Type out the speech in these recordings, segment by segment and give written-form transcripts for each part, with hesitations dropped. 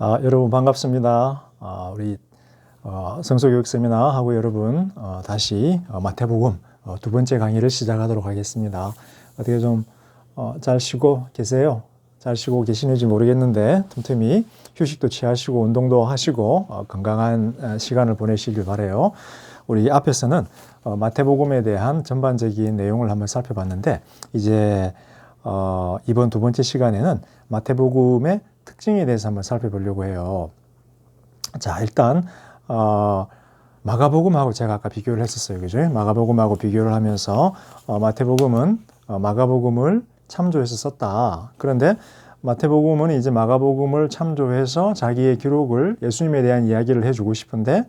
여러분 반갑습니다. 우리 성서교육 세미나 하고 여러분 다시 마태복음 두 번째 강의를 시작하도록 하겠습니다. 어떻게 좀 잘 쉬고 계세요? 잘 쉬고 계시는지 모르겠는데 틈틈이 휴식도 취하시고 운동도 하시고 건강한 시간을 보내시길 바라요. 우리 앞에서는 마태복음에 대한 전반적인 내용을 한번 살펴봤는데 이제 이번 두 번째 시간에는 마태복음의 특징에 대해서 한번 살펴보려고 해요. 자, 일단 마가복음하고 제가 아까 비교를 했었어요. 그죠? 마가복음하고 비교를 하면서 마태복음은 마가복음을 참조해서 썼다. 그런데 마태복음은 이제 마가복음을 참조해서 자기의 기록을 예수님에 대한 이야기를 해주고 싶은데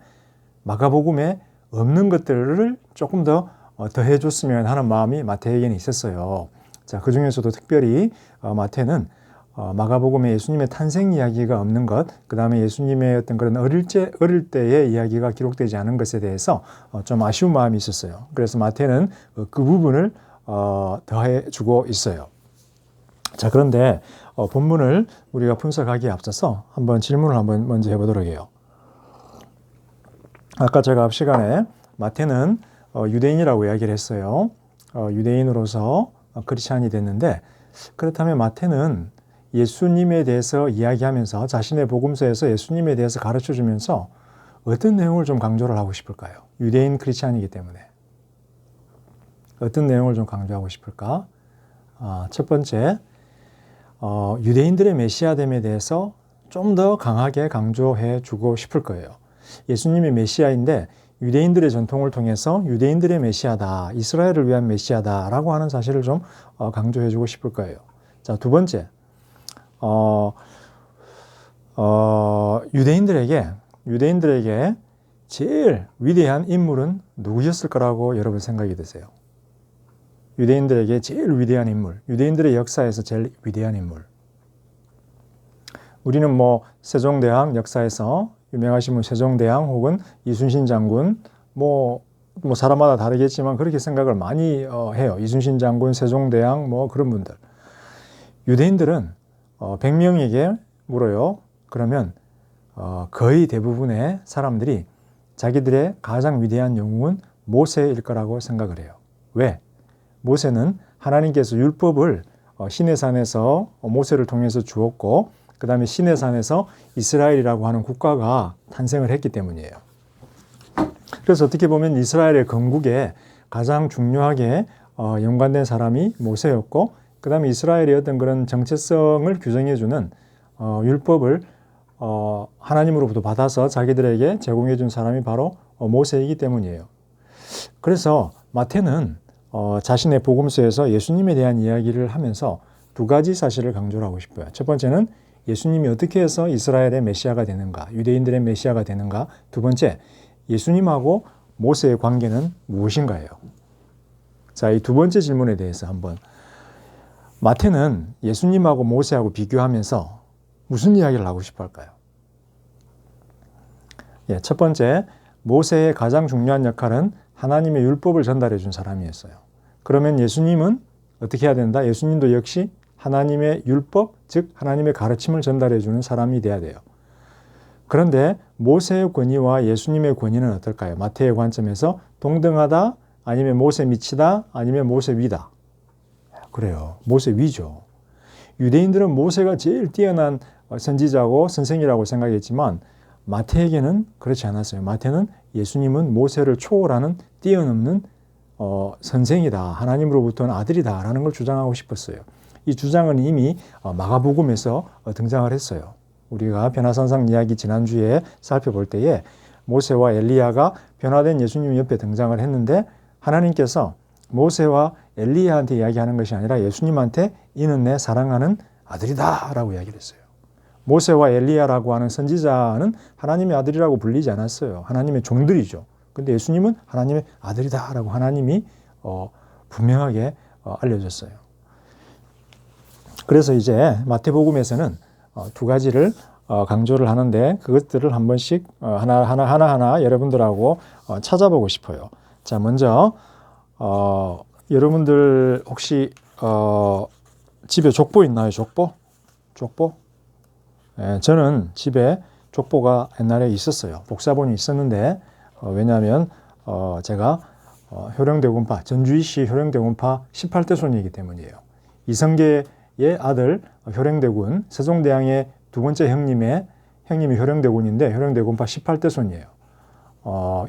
마가복음에 없는 것들을 조금 더 더해줬으면 하는 마음이 마태에게는 있었어요. 자, 그 중에서도 특별히 마태는 마가복음에 예수님의 탄생 이야기가 없는 것, 그 다음에 예수님의 어떤 그런 어릴 때의 이야기가 기록되지 않은 것에 대해서 좀 아쉬운 마음이 있었어요. 그래서 마태는 그 부분을 더해주고 있어요. 자, 그런데 본문을 우리가 분석하기에 앞서서 한번 질문을 한번 먼저 해보도록 해요. 아까 제가 앞 시간에 마태는 유대인이라고 이야기를 했어요. 유대인으로서 크리스찬이 됐는데 그렇다면 마태는 예수님에 대해서 이야기하면서 자신의 복음서에서 예수님에 대해서 가르쳐주면서 어떤 내용을 좀 강조를 하고 싶을까요? 유대인 크리스찬이기 때문에 어떤 내용을 좀 강조하고 싶을까? 첫 번째, 유대인들의 메시아됨에 대해서 좀 더 강하게 강조해 주고 싶을 거예요. 예수님의 메시아인데 유대인들의 전통을 통해서 유대인들의 메시아다, 이스라엘을 위한 메시아다라고 하는 사실을 좀 강조해 주고 싶을 거예요. 자, 두 번째, 유대인들에게 제일 위대한 인물은 누구였을 거라고 여러분 생각이 드세요? 유대인들에게 제일 위대한 인물, 유대인들의 역사에서 제일 위대한 인물. 우리는 뭐 세종대왕 역사에서 유명하신 분 세종대왕 혹은 이순신 장군 뭐 사람마다 다르겠지만 그렇게 생각을 많이 해요. 이순신 장군, 세종대왕 뭐 그런 분들. 유대인들은 100명에게 물어요. 그러면 거의 대부분의 사람들이 자기들의 가장 위대한 영웅은 모세일 거라고 생각을 해요. 왜? 모세는 하나님께서 율법을 시내산에서 모세를 통해서 주었고 그 다음에 시내산에서 이스라엘이라고 하는 국가가 탄생을 했기 때문이에요. 그래서 어떻게 보면 이스라엘의 건국에 가장 중요하게 연관된 사람이 모세였고 그 다음에 이스라엘의 어떤 그런 정체성을 규정해주는 율법을 하나님으로부터 받아서 자기들에게 제공해 준 사람이 바로 모세이기 때문이에요. 그래서 마태는 자신의 복음서에서 예수님에 대한 이야기를 하면서 두 가지 사실을 강조를 하고 싶어요. 첫 번째는 예수님이 어떻게 해서 이스라엘의 메시아가 되는가, 유대인들의 메시아가 되는가. 두 번째, 예수님하고 모세의 관계는 무엇인가예요. 자, 이 두 번째 질문에 대해서 한번 마태는 예수님하고 모세하고 비교하면서 무슨 이야기를 하고 싶어 할까요? 첫 번째, 모세의 가장 중요한 역할은 하나님의 율법을 전달해 준 사람이었어요. 그러면 예수님은 어떻게 해야 된다? 예수님도 역시 하나님의 율법, 즉 하나님의 가르침을 전달해 주는 사람이 돼야 돼요. 그런데 모세의 권위와 예수님의 권위는 어떨까요? 마태의 관점에서 동등하다? 아니면 모세 밑이다? 아니면 모세 위다? 그래요. 모세 위죠. 유대인들은 모세가 제일 뛰어난 선지자고 선생이라고 생각했지만 마태에게는 그렇지 않았어요. 마태는 예수님은 모세를 초월하는 뛰어넘는 선생이다. 하나님으로부터는 아들이다. 라는 걸 주장하고 싶었어요. 이 주장은 이미 마가복음에서 등장을 했어요. 우리가 변화산상 이야기 지난주에 살펴볼 때에 모세와 엘리야가 변화된 예수님 옆에 등장을 했는데 하나님께서 모세와 엘리야한테 이야기하는 것이 아니라 예수님한테 이는 내 사랑하는 아들이다 라고 이야기를 했어요. 모세와 엘리야라고 하는 선지자는 하나님의 아들이라고 불리지 않았어요. 하나님의 종들이죠. 근데 예수님은 하나님의 아들이다 라고 하나님이 분명하게 알려줬어요. 그래서 이제 마태복음에서는 두 가지를 강조를 하는데 그것들을 한 번씩 하나하나 여러분들하고 찾아보고 싶어요. 자, 먼저 여러분들 혹시 집에 족보 있나요? 족보? 저는 집에 족보가 옛날에 있었어요. 복사본이 있었는데 왜냐하면 제가 효령대군파, 전주이시 효령대군파 18대 손이기 때문이에요. 이성계의 아들 효령대군, 세종대왕의 두 번째 형님이 효령대군인데 효령대군파 18대 손이에요.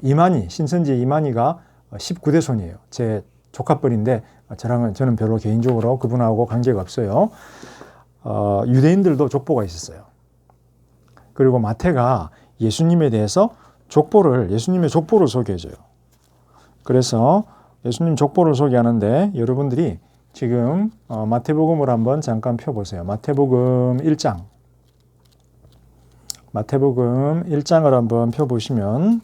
이만희, 신선지 이만희가 19대 손이에요. 제 조카뻘인데 저는 별로 개인적으로 그분하고 관계가 없어요. 유대인들도 족보가 있었어요. 그리고 마태가 예수님에 대해서 예수님의 족보를 소개해줘요. 그래서 예수님 족보를 소개하는데 여러분들이 지금 마태복음을 한번 잠깐 펴보세요. 마태복음 1장. 마태복음 1장을 한번 펴보시면,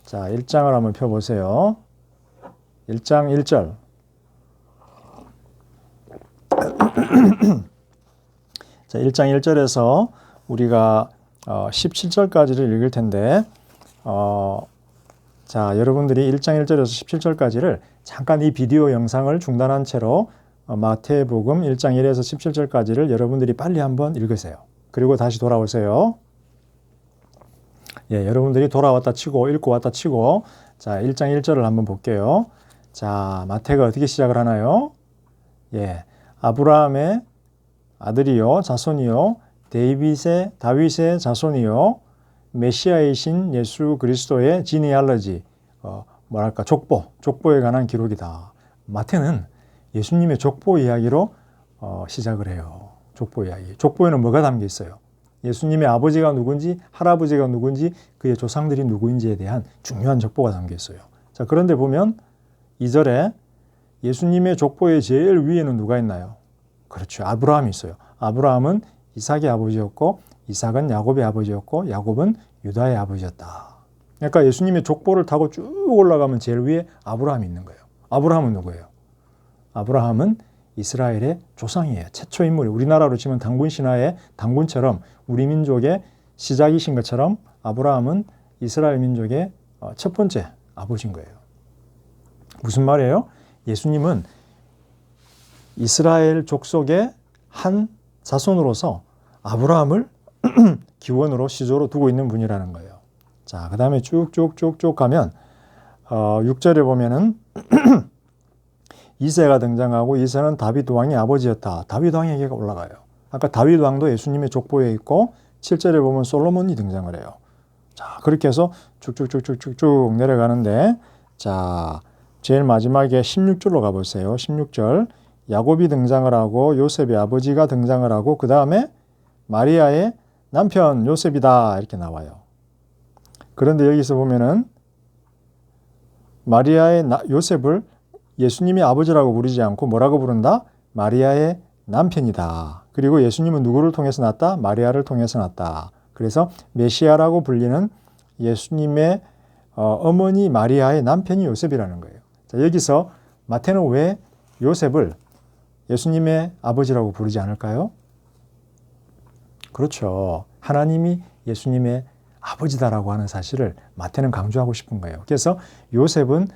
자, 1장을 한번 펴보세요. 1장 1절. 자, 1장 1절에서 우리가 17절까지를 읽을 텐데, 자, 여러분들이 1장 1절에서 17절까지를 잠깐 이 비디오 영상을 중단한 채로 마태복음 1장 1에서 17절까지를 여러분들이 빨리 한번 읽으세요. 그리고 다시 돌아오세요. 예, 여러분들이 돌아왔다 치고 읽고 왔다 치고, 자, 1장 1절을 한번 볼게요. 자, 마태가 어떻게 시작을 하나요? 예, 아브라함의 아들이요, 자손이요, 다윗의 자손이요, 메시아이신 예수 그리스도의 지니알러지, 족보에 관한 기록이다. 마태는 예수님의 족보 이야기로 시작을 해요. 족보 이야기. 족보에는 뭐가 담겨 있어요? 예수님의 아버지가 누군지, 할아버지가 누군지, 그의 조상들이 누구인지에 대한 중요한 족보가 담겨 있어요. 자, 그런데 보면 2절에 예수님의 족보의 제일 위에는 누가 있나요? 그렇죠. 아브라함이 있어요. 아브라함은 이삭의 아버지였고, 이삭은 야곱의 아버지였고, 야곱은 유다의 아버지였다. 그러니까 예수님의 족보를 타고 쭉 올라가면 제일 위에 아브라함이 있는 거예요. 아브라함은 누구예요? 아브라함은 이스라엘의 조상이에요. 최초 인물이 우리나라로 치면 단군 신화의 단군처럼 우리 민족의 시작이신 것처럼 아브라함은 이스라엘 민족의 첫 번째 아버지인 거예요. 무슨 말이에요? 예수님은 이스라엘 족속의 한 자손으로서 아브라함을 기원으로 시조로 두고 있는 분이라는 거예요. 자, 그 다음에 쭉쭉쭉쭉 가면 6절에 보면은 이새가 등장하고 이새는 다윗 왕의 아버지였다. 다윗 왕에게 올라가요. 아까 다윗 왕도 예수님의 족보에 있고 7절에 보면 솔로몬이 등장을 해요. 자, 그렇게 해서 쭉쭉쭉쭉쭉 내려가는데, 자, 제일 마지막에 16절로 가보세요. 16절. 야곱이 등장을 하고 요셉의 아버지가 등장을 하고 그 다음에 마리아의 남편 요셉이다 이렇게 나와요. 그런데 여기서 보면은 마리아의 요셉을 예수님의 아버지라고 부르지 않고 뭐라고 부른다? 마리아의 남편이다. 그리고 예수님은 누구를 통해서 낳았다? 마리아를 통해서 낳았다. 그래서 메시아라고 불리는 예수님의 어머니 마리아의 남편이 요셉이라는 거예요. 자, 여기서 마태는 왜 요셉을 예수님의 아버지라고 부르지 않을까요? 그렇죠. 하나님이 예수님의 아버지다라고 하는 사실을 마태는 강조하고 싶은 거예요. 그래서 요셉은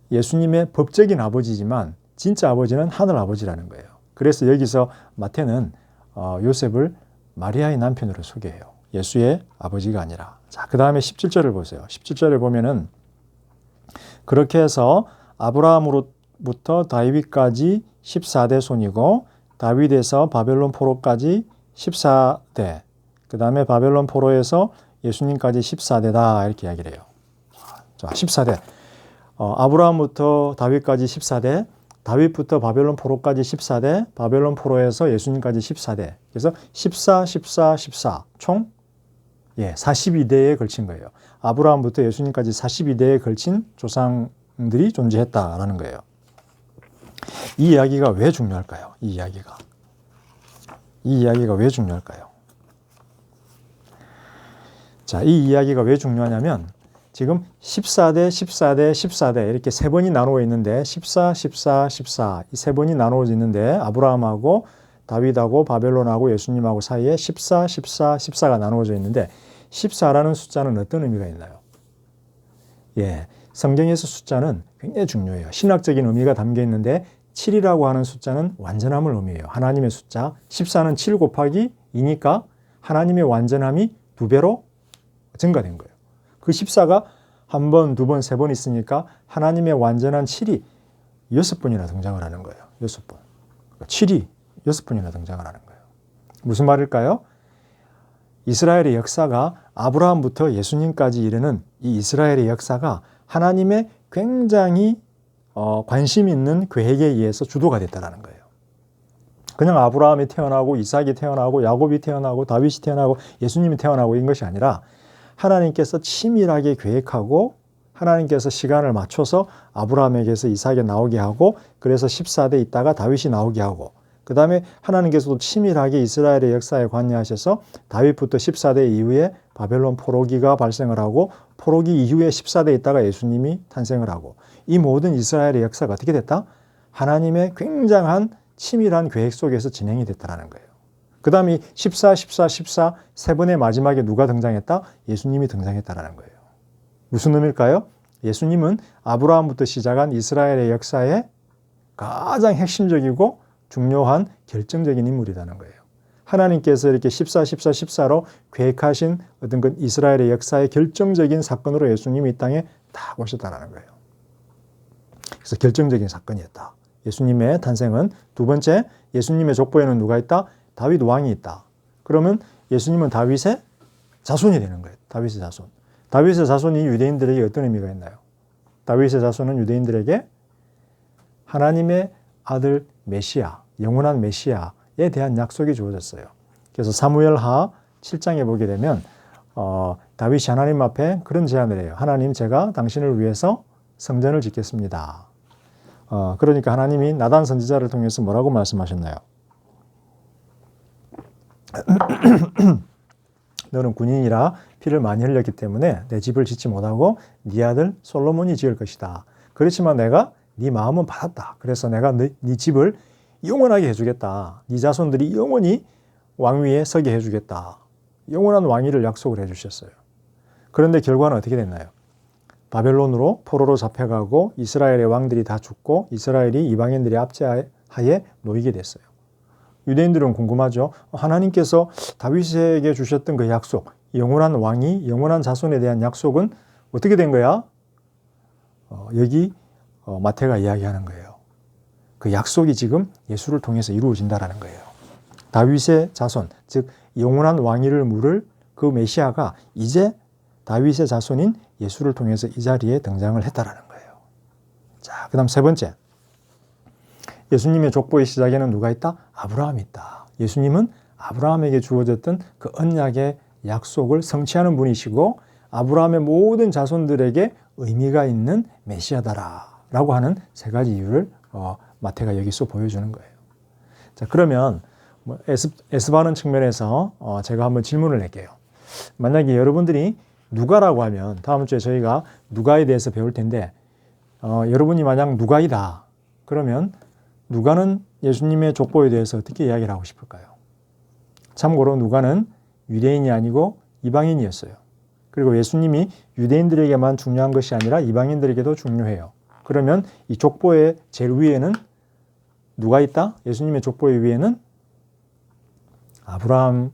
예수님의 법적인 아버지지만 진짜 아버지는 하늘 아버지라는 거예요. 그래서 여기서 마태는 요셉을 마리아의 남편으로 소개해요. 예수의 아버지가 아니라. 자, 그 다음에 17절을 보세요. 17절에 보면은 그렇게 해서 아브라함으로부터 다윗까지 14대 손이고 다윗에서 바벨론 포로까지 14대, 그 다음에 바벨론 포로에서 예수님까지 14대다 이렇게 이야기를 해요. 자, 14대. 아브라함부터 다윗까지 14대, 다윗부터 바벨론 포로까지 14대, 바벨론 포로에서 예수님까지 14대. 그래서 14, 14, 14. 총 42대에 걸친 거예요. 아브라함부터 예수님까지 42대에 걸친 조상들이 존재했다라는 거예요. 이 이야기가 왜 중요할까요? 이 이야기가 왜 중요할까요? 자, 이 이야기가 왜 중요하냐면 지금 14대, 14대, 14대 이렇게 세 번이 나누어 있는데 14, 14, 14 이 세 번이 나누어져 있는데 아브라함하고 다윗하고 바벨론하고 예수님하고 사이에 14, 14, 14가 나누어져 있는데 14라는 숫자는 어떤 의미가 있나요? 예, 성경에서 숫자는 굉장히 중요해요. 신학적인 의미가 담겨 있는데 7이라고 하는 숫자는 완전함을 의미해요. 하나님의 숫자. 14는 7 곱하기 2니까 하나님의 완전함이 2배로 증가된 거예요. 그 14가 한 번, 2번, 3번 있으니까 하나님의 완전한 7이 6번이나 등장을 하는 거예요. 6번. 7이 6번이나 등장을 하는 거예요. 무슨 말일까요? 이스라엘의 역사가 아브라함부터 예수님까지 이르는 이 이스라엘의 역사가 하나님의 굉장히 관심 있는 계획에 의해서 주도가 됐다는 거예요. 그냥 아브라함이 태어나고 이삭이 태어나고 야곱이 태어나고 다윗이 태어나고 예수님이 태어나고 이런 것이 아니라 하나님께서 치밀하게 계획하고 하나님께서 시간을 맞춰서 아브라함에게서 이삭이 나오게 하고 그래서 14대 있다가 다윗이 나오게 하고 그 다음에 하나님께서도 치밀하게 이스라엘의 역사에 관여하셔서 다윗부터 14대 이후에 바벨론 포로기가 발생을 하고 포로기 이후에 14대 있다가 예수님이 탄생을 하고 이 모든 이스라엘의 역사가 어떻게 됐다? 하나님의 굉장한 치밀한 계획 속에서 진행이 됐다는 거예요. 그 다음에 14, 14, 14 세 번의 마지막에 누가 등장했다? 예수님이 등장했다는 거예요. 무슨 의미일까요? 예수님은 아브라함부터 시작한 이스라엘의 역사에 가장 핵심적이고 중요한 결정적인 인물이라는 거예요. 하나님께서 이렇게 14, 14, 14로 계획하신 어떤 그 이스라엘의 역사의 결정적인 사건으로 예수님이 이 땅에 딱 오셨다는 거예요. 그래서 결정적인 사건이었다. 예수님의 탄생은 두 번째, 예수님의 족보에는 누가 있다? 다윗 왕이 있다. 그러면 예수님은 다윗의 자손이 되는 거예요. 다윗의 자손. 다윗의 자손이 유대인들에게 어떤 의미가 있나요? 다윗의 자손은 유대인들에게 하나님의 아들 메시아, 영원한 메시아에 대한 약속이 주어졌어요. 그래서 사무엘하 7장에 보게 되면 다윗이 하나님 앞에 그런 제안을 해요. 하나님, 제가 당신을 위해서 성전을 짓겠습니다. 그러니까 하나님이 나단 선지자를 통해서 뭐라고 말씀하셨나요? 너는 군인이라 피를 많이 흘렸기 때문에 내 집을 짓지 못하고 네 아들 솔로몬이 지을 것이다. 그렇지만 내가 네 마음은 받았다. 그래서 내가 네 집을 영원하게 해주겠다. 네 자손들이 영원히 왕위에 서게 해주겠다. 영원한 왕위를 약속을 해주셨어요. 그런데 결과는 어떻게 됐나요? 바벨론으로 포로로 잡혀가고 이스라엘의 왕들이 다 죽고 이스라엘이 이방인들의 압제하에 놓이게 됐어요. 유대인들은 궁금하죠. 하나님께서 다윗에게 주셨던 그 약속, 영원한 왕이, 영원한 자손에 대한 약속은 어떻게 된 거야? 여기 마태가 이야기하는 거예요. 그 약속이 지금 예수를 통해서 이루어진다라는 거예요. 다윗의 자손, 즉 영원한 왕위를 물을 그 메시아가 이제 다윗의 자손인 예수를 통해서 이 자리에 등장을 했다라는 거예요. 자, 그다음 세 번째. 예수님의 족보의 시작에는 누가 있다? 아브라함이 있다. 예수님은 아브라함에게 주어졌던 그 언약의 약속을 성취하는 분이시고 아브라함의 모든 자손들에게 의미가 있는 메시아다라고 하는 세 가지 이유를 마태가 여기서 보여주는 거예요. 자, 그러면 에스바는 측면에서 제가 한번 질문을 낼게요. 만약에 여러분들이 누가라고 하면 다음 주에 저희가 누가에 대해서 배울 텐데 여러분이 만약 누가이다 그러면 누가는 예수님의 족보에 대해서 어떻게 이야기를 하고 싶을까요? 참고로 누가는 유대인이 아니고 이방인이었어요. 그리고 예수님이 유대인들에게만 중요한 것이 아니라 이방인들에게도 중요해요. 그러면 이 족보의 제일 위에는 누가 있다? 예수님의 족보의 위에는 아브라함을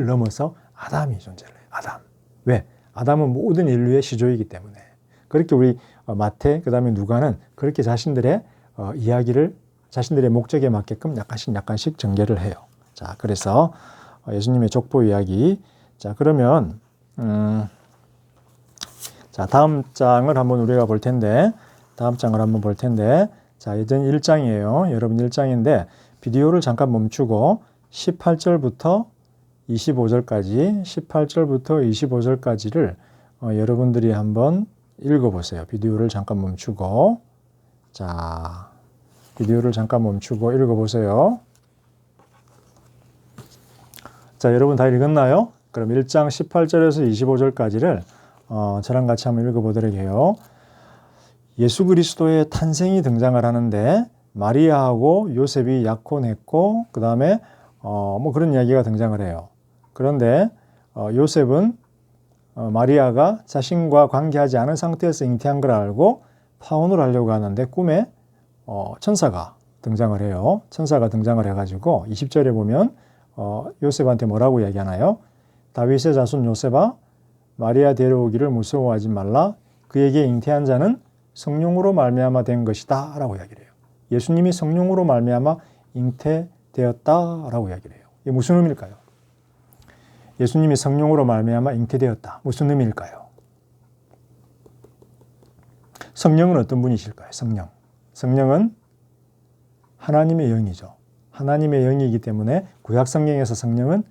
넘어서 아담이 존재를 해요. 아담. 왜? 아담은 모든 인류의 시조이기 때문에. 그렇게 우리 마태, 그 다음에 누가는 그렇게 자신들의 이야기를 자신들의 목적에 맞게끔 약간씩 전개를 해요. 자, 그래서 예수님의 족보 이야기. 자, 그러면 자, 다음 장을 한번 우리가 볼 텐데, 자, 이젠 1장이에요. 여러분 1장인데 비디오를 잠깐 멈추고 18절부터 25절까지를 여러분들이 한번 읽어보세요. 비디오를 잠깐 멈추고. 자, 비디오를 잠깐 멈추고 읽어보세요. 자, 여러분 다 읽었나요? 그럼 1장 18절에서 25절까지를 저랑 같이 한번 읽어보도록 해요. 예수 그리스도의 탄생이 등장을 하는데 마리아하고 요셉이 약혼했고 그 다음에 뭐 그런 이야기가 등장을 해요. 그런데 요셉은 마리아가 자신과 관계하지 않은 상태에서 잉태한 걸 알고 파혼을 하려고 하는데 꿈에 천사가 등장을 해요. 천사가 등장을 해가지고 20절에 보면 요셉한테 뭐라고 얘기하나요? 다윗의 자손 요셉아, 마리아 데려오기를 무서워하지 말라. 그에게 잉태한 자는 성령으로 말미암아 된 것이다 라고 이야기를 해요. 예수님이 성령으로 말미암아 잉태되었다 라고 이야기를 해요. 이게 무슨 의미일까요? 예수님이 성령으로 말미암아 잉태되었다. 무슨 의미일까요? 성령은 어떤 분이실까요? 성령은 하나님의 영이죠. 하나님의 영이기 때문에 구약 성경에서 성령은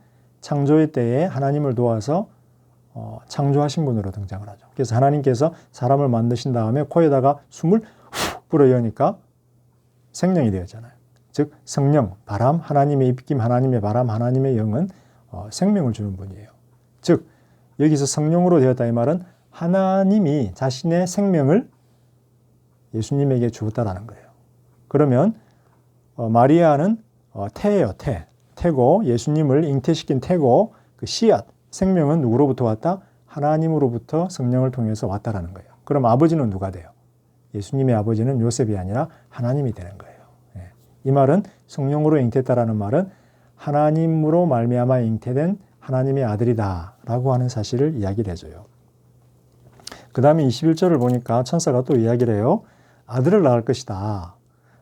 창조의 때에 하나님을 도와서 창조하신 분으로 등장을 하죠. 그래서 하나님께서 사람을 만드신 다음에 코에다가 숨을 훅 불어여니까 생명이 되었잖아요. 즉 성령, 바람, 하나님의 입김, 하나님의 바람, 하나님의 영은 생명을 주는 분이에요. 즉 여기서 성령으로 되었다 이 말은 하나님이 자신의 생명을 예수님에게 주었다라는 거예요. 그러면 마리아는 태예요. 태고 예수님을 잉태시킨 태고 그 씨앗, 생명은 누구로부터 왔다? 하나님으로부터 성령을 통해서 왔다라는 거예요. 그럼 아버지는 누가 돼요? 예수님의 아버지는 요셉이 아니라 하나님이 되는 거예요. 이 말은 성령으로 잉태했다라는 말은 하나님으로 말미암아 잉태된 하나님의 아들이다 라고 하는 사실을 이야기를 해줘요. 그 다음에 21절을 보니까 천사가 또 이야기를 해요. 아들을 낳을 것이다.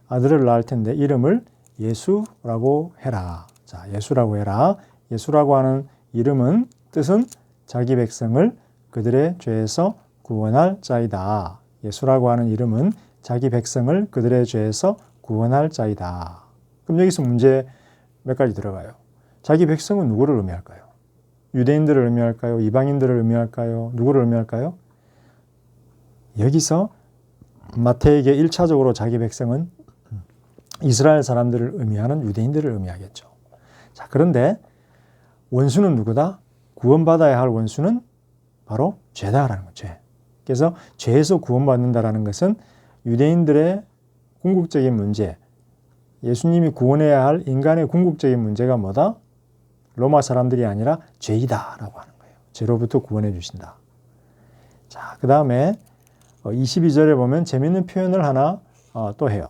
아들을 낳을 텐데 이름을 예수라고 해라. 자, 예수라고 해라. 예수라고 하는 이름은 뜻은 자기 백성을 그들의 죄에서 구원할 자이다. 예수라고 하는 이름은 자기 백성을 그들의 죄에서 구원할 자이다. 그럼 여기서 문제 몇 가지 들어가요. 자기 백성은 누구를 의미할까요? 유대인들을 의미할까요? 이방인들을 의미할까요? 누구를 의미할까요? 여기서 마태에게 1차적으로 자기 백성은 이스라엘 사람들을 의미하는 유대인들을 의미하겠죠. 자, 그런데 원수는 누구다? 구원받아야 할 원수는 바로 죄다라는 거죠. 죄. 그래서 죄에서 구원받는다라는 것은 유대인들의 궁극적인 문제, 예수님이 구원해야 할 인간의 궁극적인 문제가 뭐다? 로마 사람들이 아니라 죄이다라고 하는 거예요. 죄로부터 구원해 주신다. 자, 그 다음에 22절에 보면 재미있는 표현을 하나 또 해요.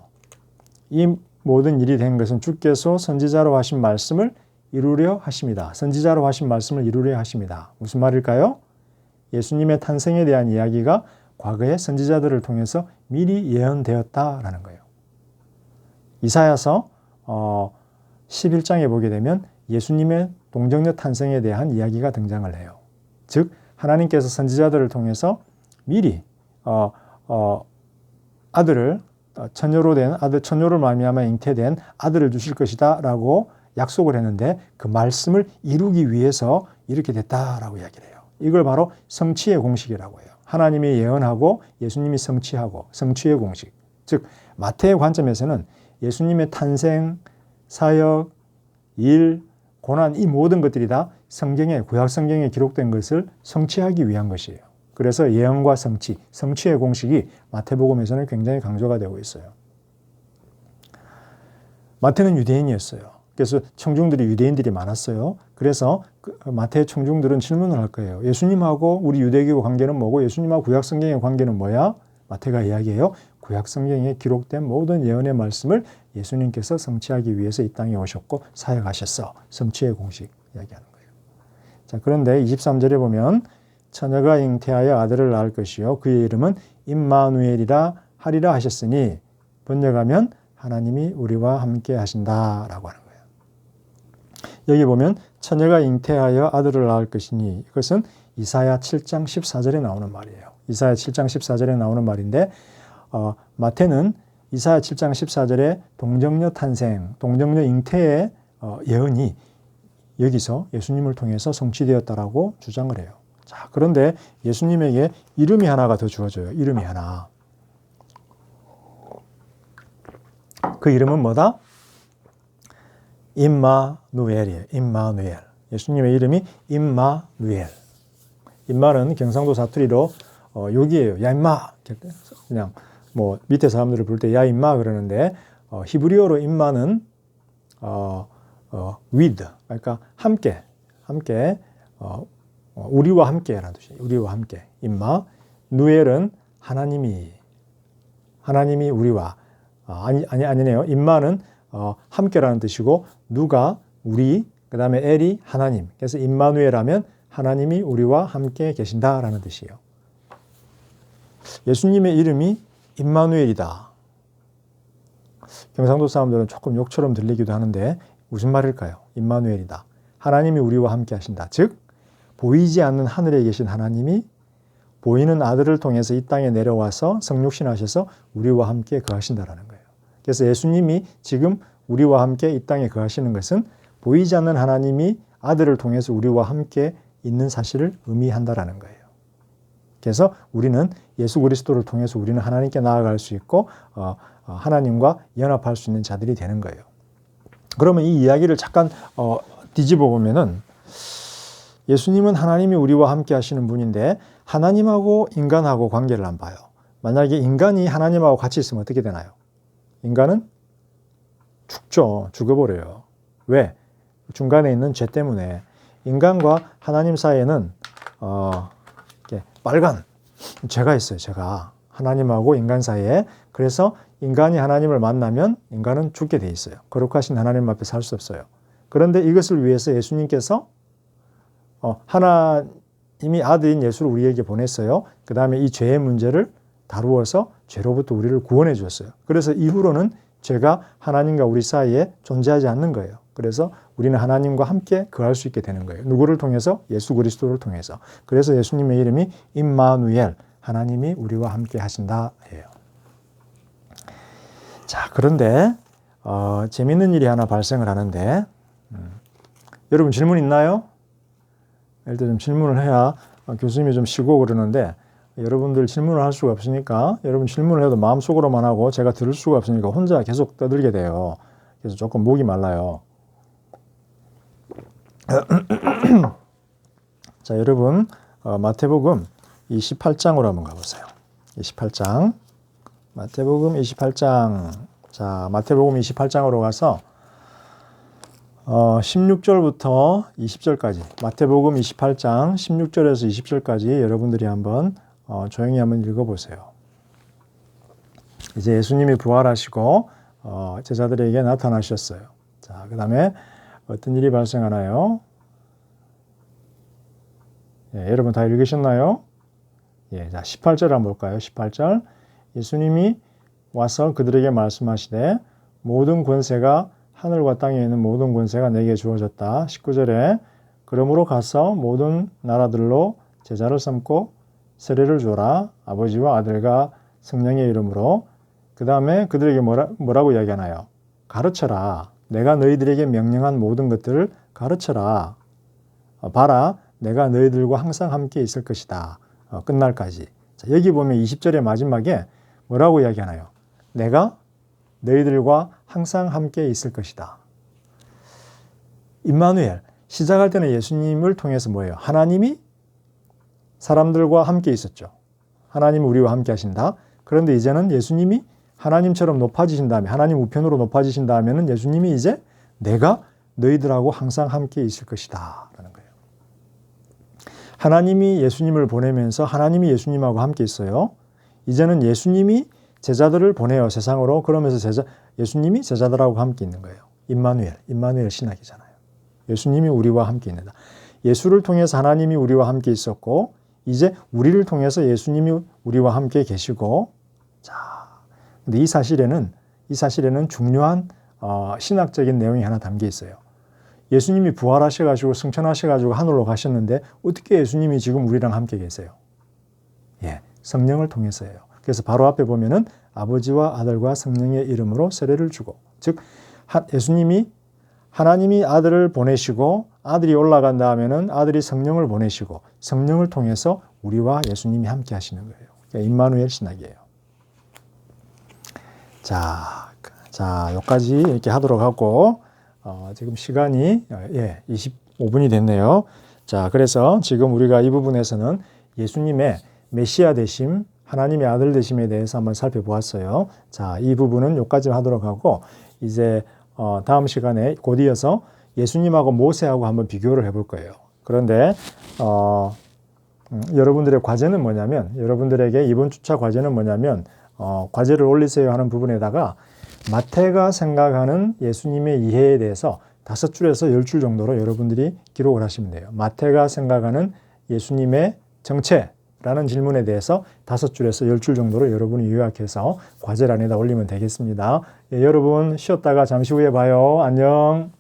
이 모든 일이 된 것은 주께서 선지자로 하신 말씀을 이루려 하십니다. 선지자로 하신 말씀을 이루려 하십니다. 무슨 말일까요? 예수님의 탄생에 대한 이야기가 과거의 선지자들을 통해서 미리 예언되었다라는 거예요. 이사야서 11장에 보게 되면 예수님의 동정녀 탄생에 대한 이야기가 등장을 해요. 즉 하나님께서 선지자들을 통해서 미리 아들을 처녀로 된 아들, 처녀를 말미암아 잉태된 아들을 주실 것이다라고 약속을 했는데 그 말씀을 이루기 위해서 이렇게 됐다라고 이야기를 해요. 이걸 바로 성취의 공식이라고 해요. 하나님이 예언하고 예수님이 성취하고 성취의 공식. 즉 마태의 관점에서는 예수님의 탄생, 사역, 일, 고난 이 모든 것들이 다 성경에 구약 성경에 기록된 것을 성취하기 위한 것이에요. 그래서 예언과 성취, 성취의 공식이 마태복음에서는 굉장히 강조가 되고 있어요. 마태는 유대인이었어요. 그래서 청중들이 유대인들이 많았어요. 그래서 마태의 청중들은 질문을 할 거예요. 예수님하고 우리 유대교 관계는 뭐고 예수님하고 구약 성경의 관계는 뭐야? 마태가 이야기해요. 구약 성경에 기록된 모든 예언의 말씀을 예수님께서 성취하기 위해서 이 땅에 오셨고 사역하셨어. 성취의 공식 이야기하는 거예요. 자, 그런데 23절에 보면 처녀가 잉태하여 아들을 낳을 것이요 그의 이름은 임마누엘이라 하리라 하셨으니 번역하면 하나님이 우리와 함께 하신다라고 하는 거예요. 여기 보면 처녀가 잉태하여 아들을 낳을 것이니 이것은 이사야 7장 14절에 나오는 말이에요. 이사야 7장 14절에 나오는 말인데 마태는 이사야 7장 14절에 동정녀 탄생, 동정녀 잉태의 예언이 여기서 예수님을 통해서 성취되었다라고 주장을 해요. 자, 그런데 예수님에게 이름이 하나가 더 주어져요. 이름이 하나. 그 이름은 뭐다? 임마누엘이에요. 임마누엘. 예수님의 이름이 임마누엘. 임마는 경상도 사투리로 욕이에요. 야 임마. 그냥 뭐 밑에 사람들을 부를 때 야 임마 그러는데 히브리어로 임마는 with 그러니까 함께 우리와 함께라는 뜻이에요. 우리와 함께. 임마. 누엘은 하나님이 우리와 아니네요. 임마는 함께라는 뜻이고 누가 우리 그 다음에 엘이 하나님. 그래서 임마누엘 하면 하나님이 우리와 함께 계신다라는 뜻이에요. 예수님의 이름이 임마누엘이다. 경상도 사람들은 조금 욕처럼 들리기도 하는데 무슨 말일까요? 임마누엘이다. 하나님이 우리와 함께 하신다. 즉 보이지 않는 하늘에 계신 하나님이 보이는 아들을 통해서 이 땅에 내려와서 성육신하셔서 우리와 함께 거하신다라는 거예요. 그래서 예수님이 지금 우리와 함께 이 땅에 거하시는 것은 보이지 않는 하나님이 아들을 통해서 우리와 함께 있는 사실을 의미한다라는 거예요. 그래서 우리는 예수 그리스도를 통해서 우리는 하나님께 나아갈 수 있고 하나님과 연합할 수 있는 자들이 되는 거예요. 그러면 이 이야기를 잠깐 뒤집어 보면은 예수님은 하나님이 우리와 함께 하시는 분인데 하나님하고 인간하고 관계를 안 봐요. 만약에 인간이 하나님하고 같이 있으면 어떻게 되나요? 인간은 죽죠. 죽어버려요. 왜? 중간에 있는 죄 때문에. 인간과 하나님 사이에는 빨간 죄가 있어요. 죄가. 하나님하고 인간 사이에. 그래서 인간이 하나님을 만나면 인간은 죽게 돼 있어요. 거룩하신 하나님 앞에 살 수 없어요. 그런데 이것을 위해서 예수님께서 하나님이 아들인 예수를 우리에게 보냈어요. 그 다음에 이 죄의 문제를 다루어서 죄로부터 우리를 구원해 주었어요. 그래서 이후로는 죄가 하나님과 우리 사이에 존재하지 않는 거예요. 그래서 우리는 하나님과 함께 거할 수 있게 되는 거예요. 누구를 통해서? 예수 그리스도를 통해서. 그래서 예수님의 이름이 임마누엘, 하나님이 우리와 함께 하신다예요. 자, 그런데 재밌는 일이 하나 발생을 하는데 여러분 질문 있나요? 일단 좀 질문을 해야 교수님이 좀 쉬고 그러는데 여러분들 질문을 할 수가 없으니까 여러분 질문을 해도 마음속으로만 하고 제가 들을 수가 없으니까 혼자 계속 떠들게 돼요. 그래서 조금 목이 말라요. 자, 여러분 마태복음 28장으로 한번 가보세요. 28장 마태복음 28장. 자, 마태복음 28장으로 가서 16절부터 20절까지 마태복음 28장 16절에서 20절까지 여러분들이 한번 조용히 한번 읽어보세요. 이제 예수님이 부활하시고 제자들에게 나타나셨어요. 자, 그 다음에 어떤 일이 발생하나요? 예, 여러분 다 읽으셨나요? 예, 자 18절 한번 볼까요? 18절 예수님이 와서 그들에게 말씀하시되 모든 권세가 하늘과 땅에 있는 모든 권세가 내게 주어졌다. 19절에 그러므로 가서 모든 나라들로 제자를 삼고 세례를 주어라. 아버지와 아들과 성령의 이름으로. 그 다음에 그들에게 뭐라고 이야기하나요? 가르쳐라. 내가 너희들에게 명령한 모든 것들을 가르쳐라. 봐라. 내가 너희들과 항상 함께 있을 것이다. 끝날까지. 자, 여기 보면 20절의 마지막에 뭐라고 이야기하나요? 내가 너희들과 항상 함께 있을 것이다. 임마누엘. 시작할 때는 예수님을 통해서 뭐예요? 하나님이 사람들과 함께 있었죠. 하나님이 우리와 함께 하신다. 그런데 이제는 예수님이 하나님처럼 높아지신 다음에 하나님 우편으로 높아지신 다음에는 예수님이 이제 내가 너희들하고 항상 함께 있을 것이다 라는 거예요. 하나님이 예수님을 보내면서 하나님이 예수님하고 함께 있어요. 이제는 예수님이 제자들을 보내요. 세상으로. 그러면서 예수님이 제자들하고 함께 있는 거예요. 임마누엘 신학이잖아요. 예수님이 우리와 함께 있는다. 예수를 통해서 하나님이 우리와 함께 있었고 이제 우리를 통해서 예수님이 우리와 함께 계시고 자, 근데 이 사실에는 중요한 신학적인 내용이 하나 담겨 있어요. 예수님이 부활하셔가지고 승천하셔가지고 하늘로 가셨는데 어떻게 예수님이 지금 우리랑 함께 계세요? 예, 성령을 통해서예요. 그래서 바로 앞에 보면은 아버지와 아들과 성령의 이름으로 세례를 주고, 즉 예수님이 하나님이 아들을 보내시고 아들이 올라간 다음에는 아들이 성령을 보내시고 성령을 통해서 우리와 예수님이 함께 하시는 거예요. 그러니까 임마누엘 신학이에요. 자, 여기까지 이렇게 하도록 하고 지금 시간이 25분이 됐네요. 자, 그래서 지금 우리가 이 부분에서는 예수님의 메시아 되심, 하나님의 아들 되심에 대해서 한번 살펴보았어요. 자, 이 부분은 여기까지 하도록 하고 이제 다음 시간에 곧 이어서 예수님하고 모세하고 한번 비교를 해볼 거예요. 그런데 여러분들의 과제는 뭐냐면, 여러분들에게 이번 주차 과제는 뭐냐면 과제를 올리세요 하는 부분에다가 마태가 생각하는 예수님의 이해에 대해서 5줄에서 10줄 정도로 여러분들이 기록을 하시면 돼요. 마태가 생각하는 예수님의 정체라는 질문에 대해서 5줄에서 10줄 정도로 여러분이 요약해서 과제란에다 올리면 되겠습니다. 예, 여러분 쉬었다가 잠시 후에 봐요. 안녕.